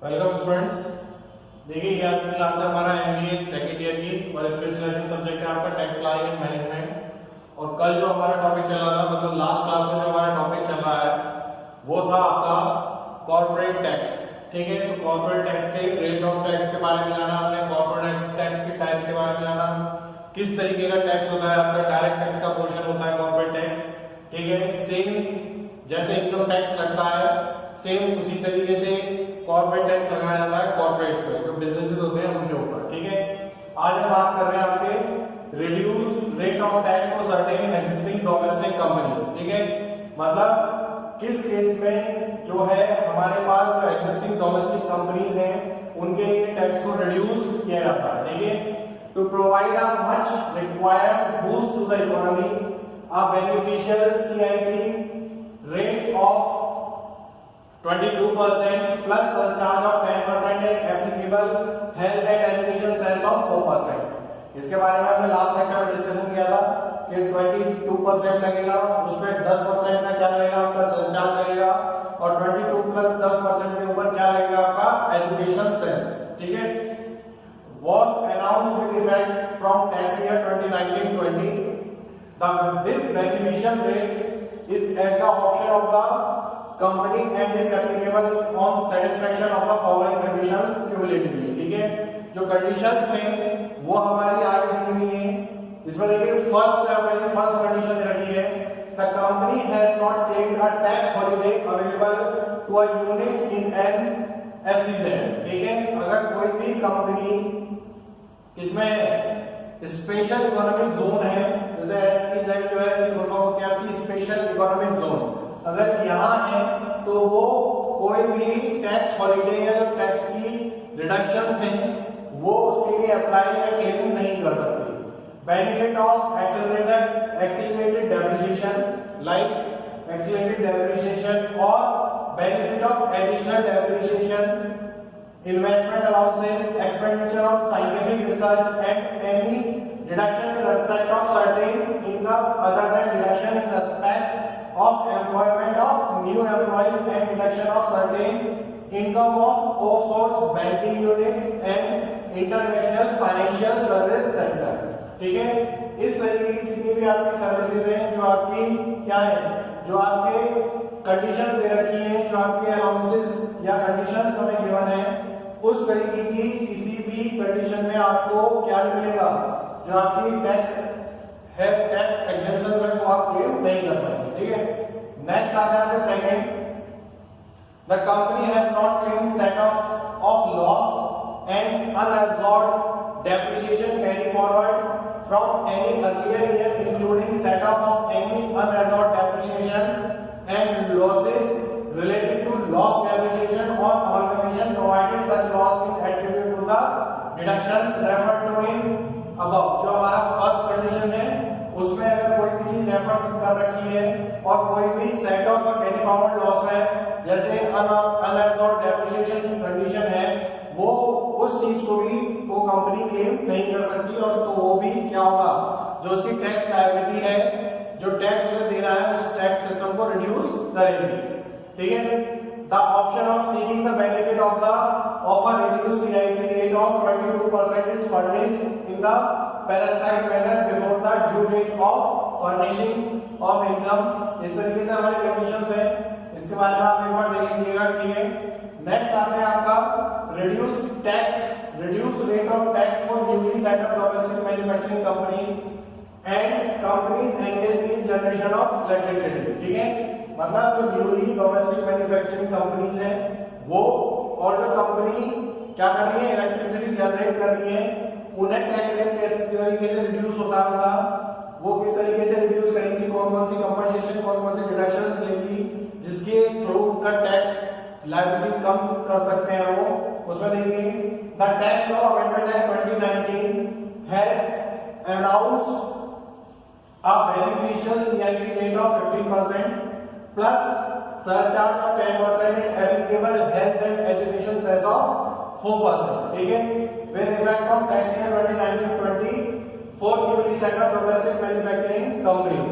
Welcome students. देखिए ये आपकी क्लास है हमारा एमबीए सेकंड ईयर की और स्पेशलाइजेशन सब्जेक्ट है आपका टैक्स प्लानिंग एंड मैनेजमेंट। और कल जो हमारा टॉपिक चल रहा था, मतलब लास्ट क्लास में जो हमारा टॉपिक चल रहा है वो था आपका कॉर्पोरेट टैक्स। ठीक है, तो कॉर्पोरेट टैक्स के रेट ऑफ टैक्स के बारे में जाना आपने, कॉर्पोरेट टैक्स के टाइप्स के बारे में जाना, किस तरीके का टैक्स होता है आपका, डायरेक्ट टैक्स का पोर्शन होता है कॉर्पोरेट टैक्स। ठीक है, सेम जैसे इनकम टैक्स लगता है सेम उसी तरीके से कॉर्पोरेट टैक्स लगाया जाता है कॉर्पोरेट्स पे, जो बिजनेसेस होते हैं उनके ऊपर। ठीक है, आज हम बात कर रहे हैं आपके reduced rate of tax for certain existing domestic companies. ठीक है, मतलब किस केस में जो है हमारे पास जो एग्जिस्टिंग डोमेस्टिक कंपनीज हैं उनके लिए टैक्स को रिड्यूस किया जाता है। ठीक है, to provide a much required boost to the economy, a beneficial CIT rate of 22% plus surcharge of 10% and applicable health and education cess of 4%। इसके बारे में हमने लास्ट लेक्चर में डिस्कशन किया था कि 22% लगेगा, उसमें 10% का क्या लगेगा आपका सरचार्ज लगेगा, और 22 प्लस 10% के ऊपर क्या लगेगा आपका एजुकेशन सेस। ठीक है, was announced with effect from tax year 2019-20। This beneficial rate is at the option of the company and is applicable on satisfaction of the following conditions cumulatively। ठीक है, जो कंडीशंस हैं वो हमारी आगे दी हुई हैं। इसमें देखिए फर्स्ट कंडीशन दे रखी है, the company has not claimed a tax holiday available to a unit in an SEZ। ठीक है, अगर कोई भी कंपनी इसमें स्पेशल इकोनॉमिक जोन है, जैसे एसईजेड जो है फुल फॉर्म होती है आपकी स्पेशल इकोनॉमिक जोन, अगर यहाँ है तो वो कोई भी टैक्स हॉलिडे या जो टैक्स की रिडक्शंस हैं वो उसके लिए अप्लाई या क्लेम नहीं कर सकती। Benefit of accelerated depreciation like accelerated depreciation और benefit of additional depreciation, investment allowances, expenditure on scientific research and any deduction in respect of certain income other than deduction in respect of employment of new employees and deduction of certain income of offshore banking units and international financial service sector। ठीक है, इस तरीके की जितनी भी आपकी services हैं जो आपकी क्या है, जो आपके कंडीशंस दे रखी हैं, जो आपके अलाउंसेस या कंडीशंस हमें गिवन है, उस तरीके की किसी भी कंडीशन में आपको क्या मिलेगा, जो आपकी टैक्स है टैक्स एग्जेम्पशन में वो आप क्लेम नहीं कर पाएंगे। ठीक है, नेक्स्ट आता है second, the company has not claim set of loss and unabsorbed depreciation carry forward from any earlier year including set off any unabsorbed depreciation and losses related to loss depreciation or amalgamation provided such loss in attribute to the deductions referred to in above। जो हमारा first condition है उसमें अगर कोई भी चीज refer कर रखी है और कोई भी set of carry forward loss है, जैसे अनअब्सॉर्ब्ड डेप्रिसिएशन की कंडीशन है, वो उस चीज को भी वो कंपनी क्लेम नहीं कर सकती, और तो वो भी क्या होगा, जो उसकी टैक्स लायबिलिटी है, जो टैक्स उसे दे रहा है उस टैक्स सिस्टम को रिड्यूस करेगी। ठीक है, the option of seeking the benefit of a reduced CIT rate of 22% is furnished in the prescribed manner before the due date of furnishing of income। इस तरीके से हमारी कंडीशंस है, इसके बारे में आप एक बार देख लीजिएगा। ठीक है, नेक्स्ट आते हैं आपका reduce rate of tax for newly set up domestic manufacturing companies and companies engaged in generation of electricity. ठीक है, मतलब जो न्यूली डोमेस्टिक मैन्युफैक्चरिंग कंपनीज हैं वो, और जो कंपनी क्या कर रही है, इलेक्ट्रिसिटी जनरेट कर रही है, उन्हें टैक्स रेट किस तरीके से रिड्यूस होता होगा, वो किस तरीके से रिड्यूस करेंगी, कौन कौन सी कंपनसेशन, कौन कौन सी डिडक्शंस लेंगी जिसके थ्रू उनका टैक्स लायबिलिटी कम कर सकते हैं वो, उसमें देखेंगे। The tax law amendment act 2019 has announced a beneficial CIT rate of 15% plus surcharge of 10% and applicable health and education cess of 4%। ठीक है, with effect from tax year 2019-20 for newly set up domestic manufacturing companies।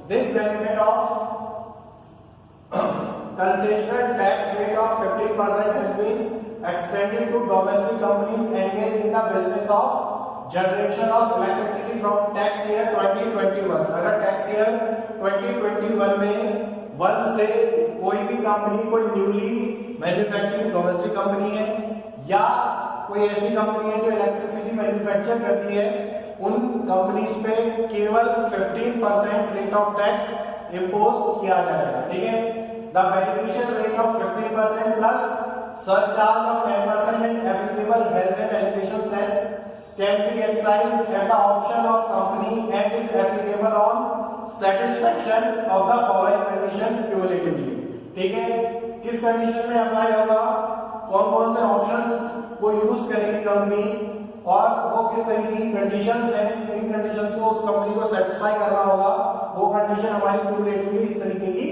This benefit of concessional tax rate of 15% has been extended to domestic companies engaged in the business of generation of electricity from tax year 2021। अगर tax year 2021 में 1 से कोई भी company कोई newly manufacturing domestic company है या कोई ऐसी कंपनी है जो इलेक्ट्रिसिटी मैन्युफैक्चर करती है, उन कंपनीज पे केवल 15% रेट ऑफ टैक्स इंपोज किया जाएगा। ठीक है, the beneficial rate of 15% plus surcharge of 10% and applicable health and education cess can be excised at the option of company and is applicable on satisfaction of the following condition cumulatively। ठीक है, किस condition में apply होगा, कौन कौन से options को use करेगी कंपनी और वो किस तरीके की कंडीशंस हैं, इन कंडीशंस को उस कंपनी को सेटिस्फाई करना होगा। वो कंडीशन हमारी क्यूमुलेटिवली इस तरीके की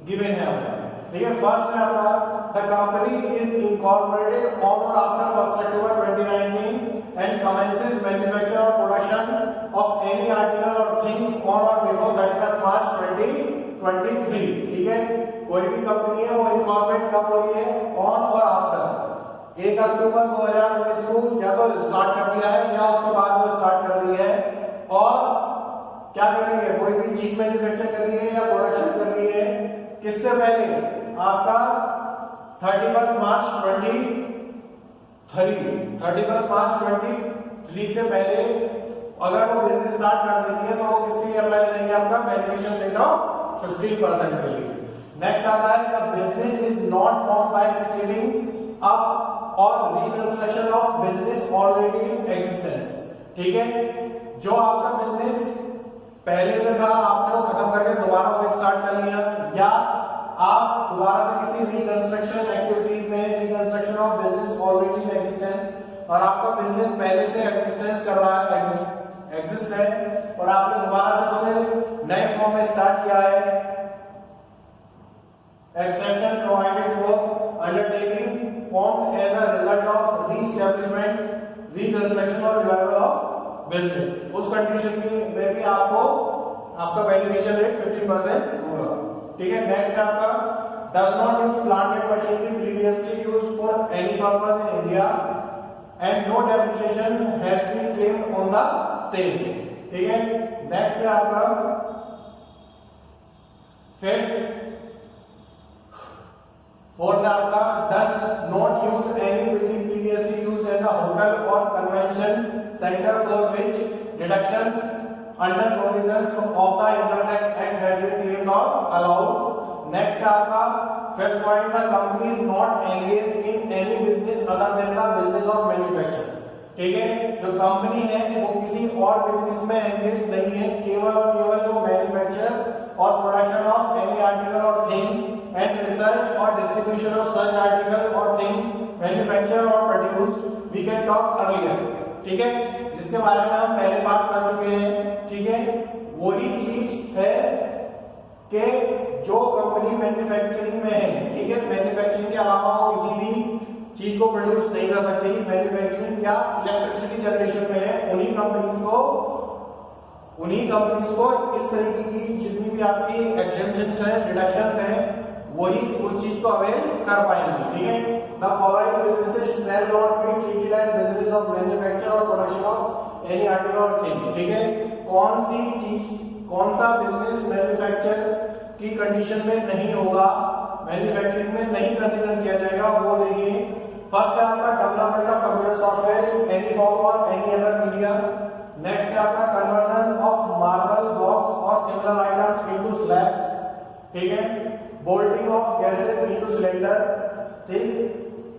गिवन है हमें। ठीक है, फर्स्ट है आपका the company is incorporated on और after 1 October 2019 and commences manufacture or production of any article or thing on or before 31st March 2023। ठीक है, कोई भी कंपनी है वो इनकॉर्पोरेट कब हो रही है, ऑन और आफ्टर 1 अक्टूबर 2019 को या तो स्टार्ट कर दिया है या उसके बाद वो स्टार्ट कर रही है और क्या कर रही है, कोई भी चीज मैन्युफैक्चर कर रही है या प्रोडक्शन कर रही है, किससे पहले, आपका 31 मार्च 2023 से पहले अगर वो बिजनेस स्टार्ट कर देती है तो वो किसके लिए अप्लाई करेंगे, आपका बेनिफिशियल रेट ऑफ 15% के लिए। नेक्स्ट आता है the business is not form by scaling up और reconstruction of business already in existence. ठीक है, जो आपका बिजनेस पहले से था आपने वो खत्म करके दोबारा वो स्टार्ट कर लिया, या आप दोबारा से किसी रिकंस्ट्रक्शन एक्टिविटीज में, reconstruction of business already in existence, और आपका बिजनेस पहले से एग्जिस्टेंस कर रहा है, एग्जिस्ट है और आपने दोबारा से उसे नए फॉर्म में स्टार्ट किया है। Exception provided for undertaking formed as a result of reestablishment, reconstruction और रिवाइवल ऑफ बिजनेस, उस कंडीशन में भी आपको आपका बेनिफिशियल रेट 15% होगा। ठीक है, नेक्स्ट आपका does not use plant and machinery previously used for any purpose in India and no depreciation has been claimed on the same. ठीक है, नेक्स्ट है आपका फोर्थ आपका does not use any building previously used as a hotel और convention centre for which deductions under provisions of the Income Tax Act has been claimed or allowed। Next आपका fifth point, the company is not engaged in any business other than the business of manufacture। ठीक है, जो company है वो किसी और business में engage नहीं है, केवल और केवल वो manufacture or production of any article or thing and research or distribution of such article or thing manufacture or produce we can talk earlier. ठीक है, जिसके बारे में हम पहले बात कर चुके हैं। ठीक है, वही चीज है कि जो कंपनी मैन्युफैक्चरिंग में है, ठीक है, मैन्युफैक्चरिंग के अलावा वो किसी भी चीज को प्रोड्यूस नहीं कर सकती, मैन्युफैक्चरिंग या इलेक्ट्रिसिटी जनरेशन में है, उन्हीं कंपनीज को इस तरीके की जितनी भी आपकी एग्जेम्पशंस हैं, डिडक्शंस हैं, वही उस चीज को अवेल कर पाएंगे। ठीक है, the following businesses shall not be treated as business of manufacture or production of any article or thing. ठीक है, कौन सी चीज, कौन सा बिजनेस मैन्युफैक्चर की कंडीशन में नहीं होगा, मैन्युफैक्चरिंग में नहीं कंसीडर किया जाएगा, वो देखिए। फर्स्ट है आपका development of computer software in any form और एनी अदर मीडिया। नेक्स्ट है आपका कन्वर्जन ऑफ मार्बल ब्लॉक्स और सिमिलर आइटम्स इनटू स्लैब्स। ठीक है, bolting of gases into cylinder. ठीक,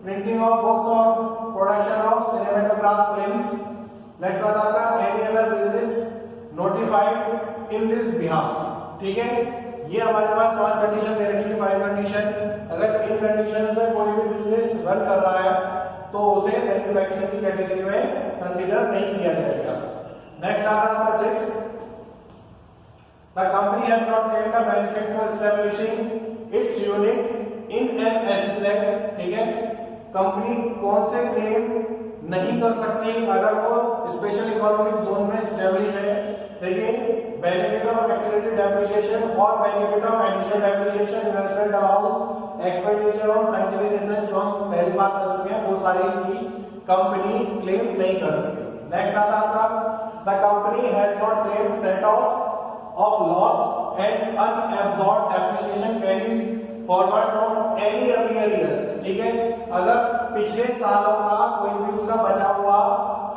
प्रिंटिंग ऑफ बुक्स और production of cinematograph films. Next आता है any other business notified in this behalf. ठीक है, ये हमारे पास 5 कंडीशन दे रखी है, 5 कंडीशन। अगर इन कंडीशंस में कोई भी बिजनेस रन कर रहा है तो उसे मैन्युफैक्चरिंग की कैटेगरी में कंसीडर नहीं किया जाएगा। नेक्स्ट आता है आपका 6, the company has not claimed the benefit for establishing its unit in an SEZ. ठीक है, कंपनी कौन से क्लेम नहीं कर सकती अगर वो स्पेशल इकोनॉमिक जोन में एस्टैब्लिश है। देखिए, बेनिफिट ऑफ एक्सेलरेटेड डेप्रिसिएशन और benefit of additional depreciation, investment allowance, expenditure on scientific research, जो हम पहली बात कर चुके हैं, वो सारी चीज कंपनी क्लेम नहीं कर सकती। नेक्स्ट आता है आपका the company has not claim set of loss and unabsorbed depreciation carry forward from any earlier years. ठीक है, अगर पिछले सालों का कोई भी उसका बचा हुआ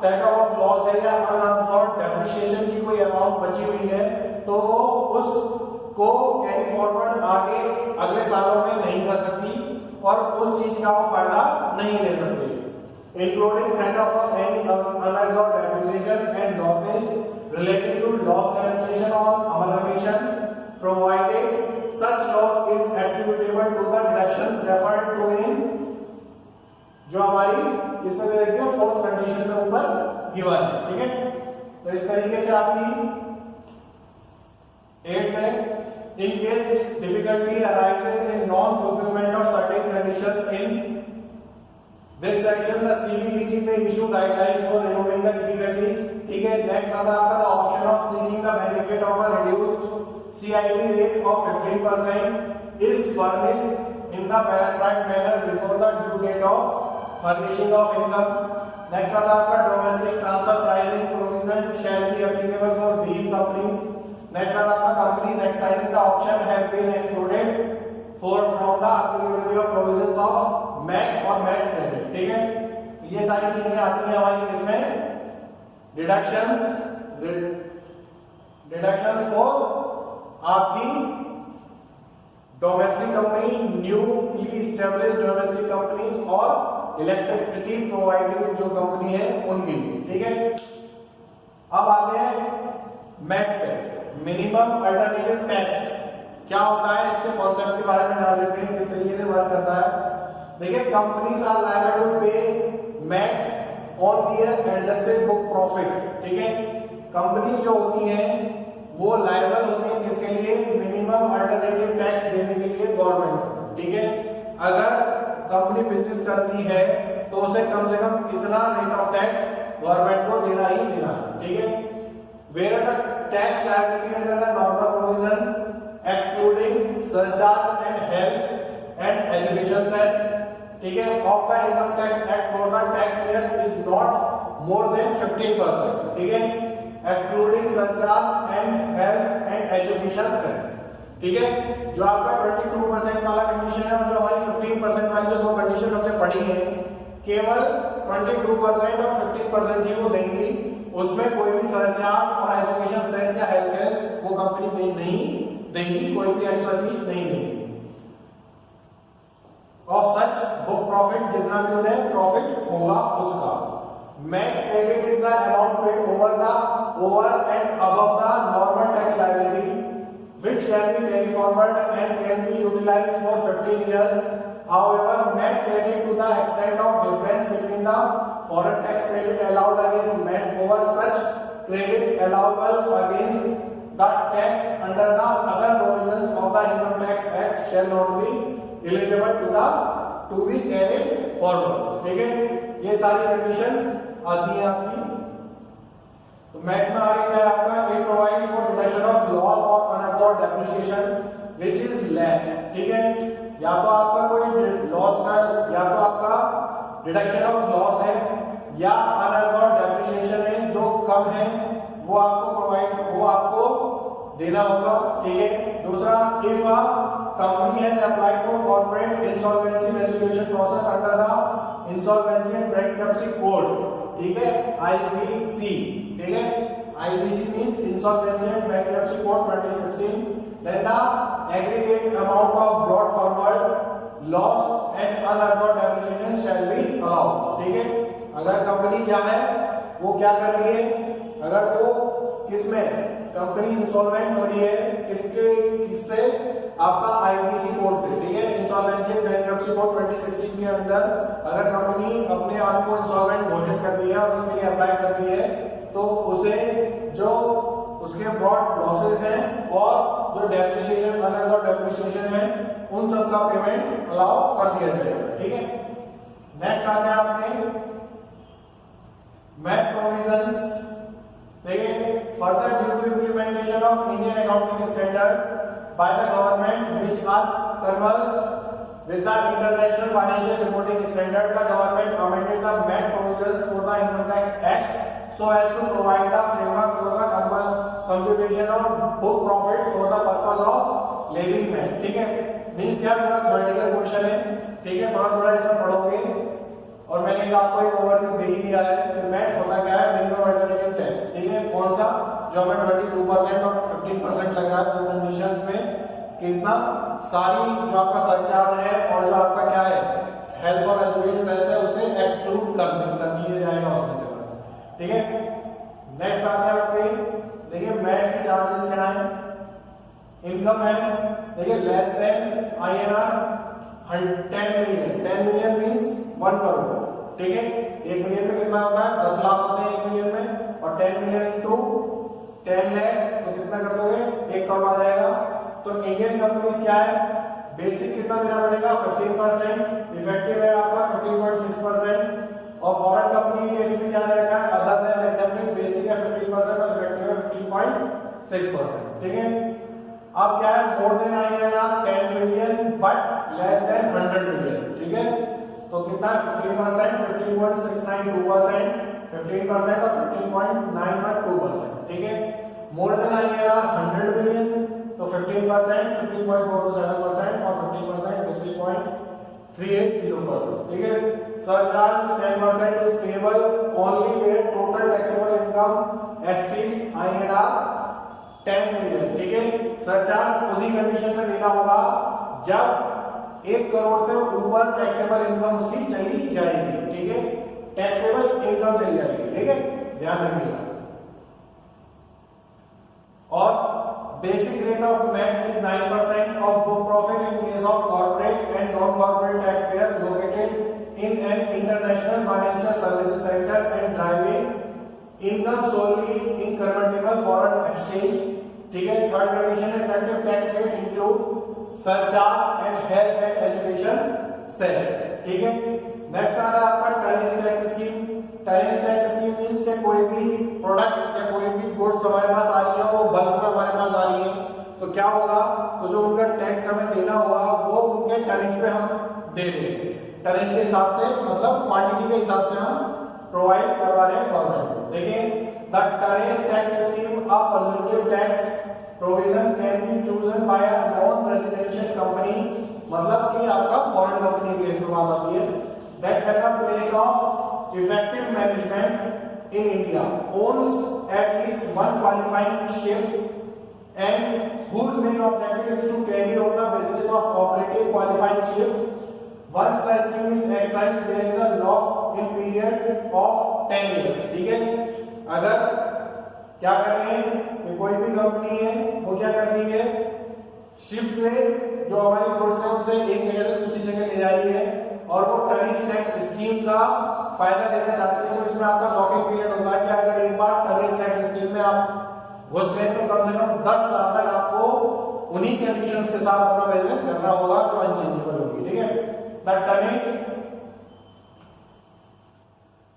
सेट ऑफ लॉस है या अनएब्सॉर्ब्ड डेप्रिसिएशन की कोई अमाउंट बची हुई है तो वो उसको कैरी फॉरवर्ड आगे अगले सालों में नहीं कर सकती और उस चीज का वो फायदा नहीं ले सकती। Including set off any unabsorbed depreciation and losses related to loss depreciation on amalgamation provided such loss is attributable to the deductions referred to in जो हमारी इसमें देखिए फोर्थ कंडीशन में ऊपर गिवन है। ठीक है, तो इस तरीके से आपकी 8 है in case difficulty arises in non fulfilment of certain conditions in this section the CBDT में issue guidelines for removing the difficulties. ठीक है, नेक्स्ट आता है आपका the option of seeking the benefit of a reduced CIP rate of 15% is furnished in the prescribed manner before the due date of furnishing of income. Next आता है आपका domestic transfer pricing provision shall be applicable for these companies. Next आता है आपका companies exercising the option have been excluded from the applicability of provisions of MAT or MAT credit. ठीक है, ये सारी चीजें आती हैं हमारी इसमें डिडक्शंस फॉर आपकी domestic company, newly established domestic companies और इलेक्ट्रिसिटी प्रोवाइडिंग जो कंपनी है उनके लिए। ठीक है, अब आते हैं मैट पे, मिनिमम अल्टरनेटिव टैक्स क्या होता है, इसके कॉन्सेप्ट के बारे में जान लेते हैं किस तरीके से वर्क करता है। देखिए, companies are liable to pay MAT on their adjusted book profit. ठीक है, कंपनी जो होती है वो लायबल होते हैं किसके लिए, मिनिमम अल्टरनेटिव टैक्स देने के लिए गवर्नमेंट। ठीक है, अगर कंपनी बिजनेस करती है तो उसे कम से कम इतना रेट ऑफ टैक्स गवर्नमेंट को देना ही देना है। ठीक है, where the tax liability under the normal provisions excluding surcharge and health and education cess. ठीक है, of the income tax act for the tax year is not more than 15%। ठीक है, excluding surcharge and health and education cess. ठीक है, जो आपका 22% वाला condition है और जो हमारी 15% वाली जो दो कंडीशन हमने पढ़ी है, केवल 22% और 15% ही वो देंगी, उसमें कोई भी सरचार्ज और एजुकेशन सेस या हेल्थ सेस वो कंपनी नहीं देंगी, कोई भी एक्स्ट्रा चीज नहीं देंगी। ऑफ सच बुक प्रॉफिट, जितना भी उन्हें प्रॉफिट होगा उसका। MAT credit is the amount paid over and above the normal tax liability, which can be carried forward and can be utilized for 15 years. However, MAT credit to the extent of difference between the foreign tax credit allowed against MAT over such credit allowable against the tax under the other provisions of the Income Tax Act shall not be eligible to be carried forward. ठीक है, ये सारी condition आती है आपकी। तो mat में आ गया है आपका it provides for deduction of loss और unabsorbed depreciation which is less. ठीक है, या तो आपका कोई लॉस का या तो आपका डिडक्शन ऑफ लॉस है या अनअब्सॉर्ब्ड डेप्रिसिएशन है जो कम है वो आपको देना होगा। ठीक है, दूसरा if a company has applied for corporate insolvency resolution process under the insolvency and bankruptcy code। ठीक है, IBC। ठीक है, IBC means insolvency and bankruptcy code 2016। then the aggregate amount of brought forward loss and unabsorbed depreciation shall be allowed। ठीक है, अगर company क्या है वो क्या कर रही है, अगर वो किसमें कंपनी इंसॉल्वेंट हो रही है किससे आपका आईबीसी कोड से। ठीक है, इंसॉल्वेंसी एंड बैंक्रप्सी कोड 2016 के अंदर अगर कंपनी अपने आप को इंसॉल्वेंट घोषित कर दी है और उसके लिए अप्लाई कर दी है तो उसे जो उसके ब्रॉड लॉसेस हैं और जो डेप्रिसिएशन अनअब्सॉर्ब्ड डेप्रिसिएशन है उन सब का पेमेंट अलाउ कर दिया जाएगा। ठीक है, नेक्स्ट आते हैं आपके मैट प्रोविजंस। देखिए, further due to implementation of Indian accounting standard by the government which are converged with the International Financial Reporting Standard, the government amended the MAT provisions for the Income Tax Act so as to provide the framework for the computation of book profit for the purpose of levying MAT. ठीक है, means क्या पूरा theoretical question है, ठीक है, थोड़ा थोड़ा इसमें पढ़ोगे और मैंने आपको एक ओवरव्यू दे ही दिया है कि मैट होता क्या है, मिनिमम अल्टरनेटिव टैक्स। ठीक है, कौन सा, जो हमें 22% और 15% लग रहा है दो कंडीशंस में, कितना सारी जो आपका सरचार्ज है और जो आपका क्या है हेल्थ और एजुकेशन सेस है उसे एक्सक्लूड कर दिया जाएगा उसमें से बस। ठीक है, नेक्स्ट आते हैं आपके, देखिए मैट की चार्जेस क्या है, इनकम है, देखिए less than INR 10 million, 10 million means 1 crore. ठीक है, 1 मिलियन में कितना होता है, 10 लाख होते हैं 1 मिलियन में, और 10 मिलियन इंटू 10 लाख तो कितना कर दोगे, 1 करोड़ आ जाएगा। तो इंडियन कंपनीज क्या है, बेसिक कितना देना पड़ेगा 15%, इफेक्टिव है आपका 15.6%, और फॉरेन कंपनी केस में क्या रहेगा, अदर देन एग्जाम्पल बेसिक है 15% और इफेक्टिव है 15.6%। ठीक है, अब क्या है, more than INR 10 million but less than 100 million. ठीक है, तो कितना 15%, 15.692%, 15% और 15.912%। ठीक है, मोर देन INR 100 मिलियन तो 15%, 15.427% और 15% 60.380%। ठीक है, surcharge 10% is payable only where total taxable income exceeds INR 10 million. ठीक है, सरचार्ज उसी कंडीशन में देना होगा जब 1 करोड़ से ऊपर टैक्सेबल इनकम उसकी चली जाएगी। ठीक है, टैक्सेबल इनकम चली जाएगी। ठीक है, ध्यान रखिएगा। और basic rate of MAT is 9% of book profit in case of corporate and non-corporate taxpayer located in an international financial services center and driving income solely in convertible foreign exchange। ठीक है, third condition effective tax rate include surcharge and health and education cess। ठीक है, next आ रहा है आपका tonnage tax scheme. Tonnage tax scheme means के कोई भी प्रोडक्ट या कोई भी गुड्स हमारे पास आ रही है, वो बल्क में हमारे पास आ रही है, तो क्या होगा, तो जो उनका टैक्स हमें देना होगा वो उनके टनेज पे हम दे देंगे। टनेज के हिसाब से मतलब क्वांटिटी के हिसाब से हम प्रोवाइड करवा रहे हैं गवर्नमेंट को। देखिए, the tonnage tax scheme a positive tax provision can be chosen bye a non residential company, मतलब कि आपका फॉरेन कंपनी केस में बात आती है, that has a place of effective management in India, owns at least one qualifying ships and whose main objective is to carry on the business of operating qualifying ships. Once the scheme is exercised, there is a lock-in period of 10 years। ठीक है, अगर क्या कर रहे हैं कि कोई भी कंपनी है वो क्या कर रही है, शिप से जो हमारी गुड्स है उसे एक जगह से दूसरी जगह ले जा रही है और वो टनेज टैक्स स्कीम का फायदा देना चाहती है, तो इसमें आपका लॉकिंग पीरियड होता है कि अगर एक बार टनेज टैक्स स्कीम में आप घुस गए तो कम से कम 10 साल तक आपको उन्हीं कंडीशंस के साथ अपना बिजनेस करना होगा जो अनचेंजेबल होगी। ठीक है, the tonnage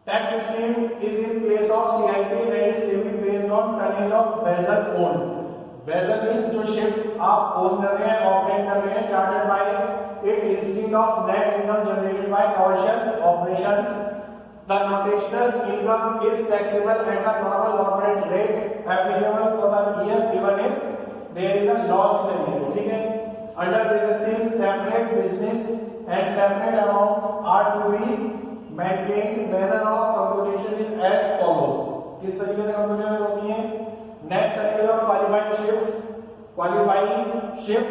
tax scheme is in place of CIT and is levied based on tonnage of vessel owned। Vessel means जो शिप आप ओन कर रहे हैं, ऑपरेट कर रहे हैं, chartered by it instead of net income generated by commercial operations. The notational income is taxable at the normal corporate rate applicable for the year even if there is a loss in the year. ठीक है, under this scheme separate business and separate amount are to be maintained. Manner of computation is as follows. किस तरीके से computation होती है, net tonnage of qualifying ships, qualifying ship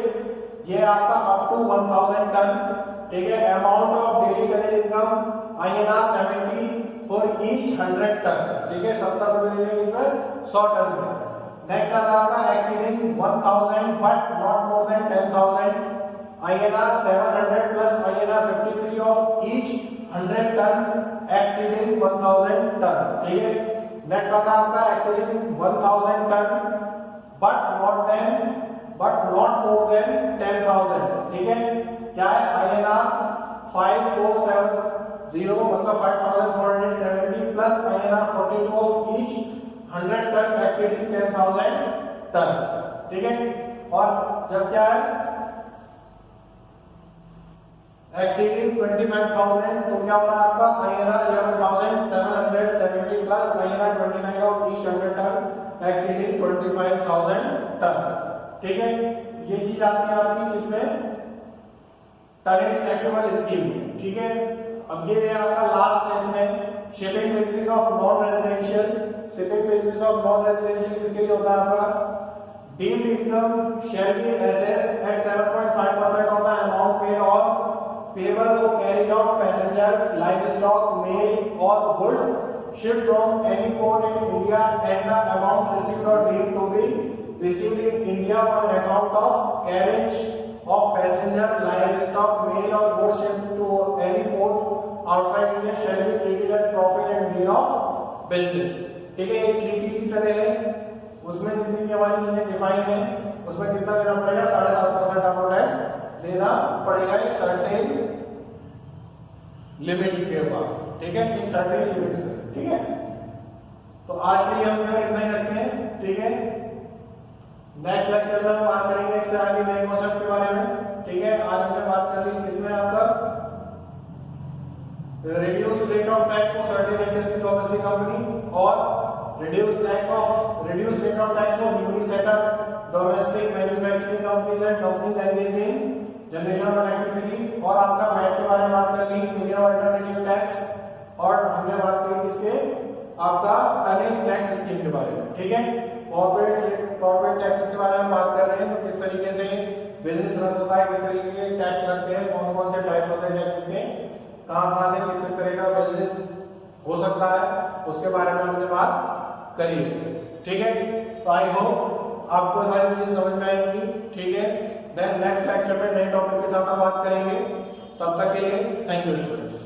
ये आपका up to 1000 ton. ठीक है, amount of daily tonnage income INR 70 for each 100 ton. ठीक है, 70 रुपए देंगे इस पर 100 टन में। नेक्स्ट आता है आपका exceeding 1000 but not more than 10000 INR 700 plus INR 53 of each 100 ton exceeding 1000 ton. ठीक है, नेक्स्ट आता है आपका exceeding 1000 ton but not more than 10000। ठीक है, क्या है INR 5470 मतलब 5470 plus INR 42 of each 100 ton exceeding 10000 ton. ठीक है, और जब क्या है exceeding 25,000, तो क्या हो रहा है आपका INR 11,770 plus INR 29 of each 100 ton exceeding 25,000 ton. ठीक है, ये चीज आती है आपकी किसमें, टनेज टैक्सेबल स्कीम। ठीक है, अब ये है आपका लास्ट टैक्स में shipping business of non residential. Shipping business of non residential किसके लिए होता है आपका, deemed income shall be assessed at 7.5% of the amount paid or payable for carriage of passengers, livestock, mail or goods shipped from any port in India and the amount received or deemed to be received in India on account of carriage of passenger, livestock, mail or goods shipped to any port outside India shall be treated as profit and gain of business। ठीक है, एक treaty की तरह है, उसमें जितनी भी हमारी चीजें डिफाइन है उसमें कितना देना पड़ेगा, 7.5% आपको टैक्स देना पड़ेगा एक सर्टेन लिमिट के बाद। ठीक है, एक सर्टेन लिमिट से। ठीक है, तो आज के लिए हम केवल इतना ही रखते हैं। ठीक है, नेक्स्ट लेक्चर में हम बात करेंगे इससे आगे नए कॉन्सेप्ट के बारे में। ठीक है, आज हमने बात कर ली किसमें, आपका reduce rate of tax for certain existing domestic company और reduce rate of tax for newly set up domestic manufacturing companies and companies engaged in generation of electricity। और आपका मैट के बारे में बात कर ली, मिनिमम अल्टरनेटिव टैक्स, और हमने बात की किसके, आपका टनेज टैक्स स्कीम के बारे में। ठीक है, कॉर्पोरेट टैक्सेस के बारे में बात कर रहे हैं, तो किस तरीके से बिजनेस रन होता है, किस तरीके के टैक्स लगते हैं, कौन कौन से टाइप्स होते हैं टैक्सेस के, कहां से किस तरह का बिजनेस हो सकता है, उसके बारे में हमने बात करिए। ठीक है, तो आई होप आपको सारी चीजें समझ में आएंगी। ठीक है, देन नेक्स्ट लेक्चर में नए टॉपिक के साथ हम बात करेंगे। तब तक के लिए थैंक यू स्टूडेंट्स।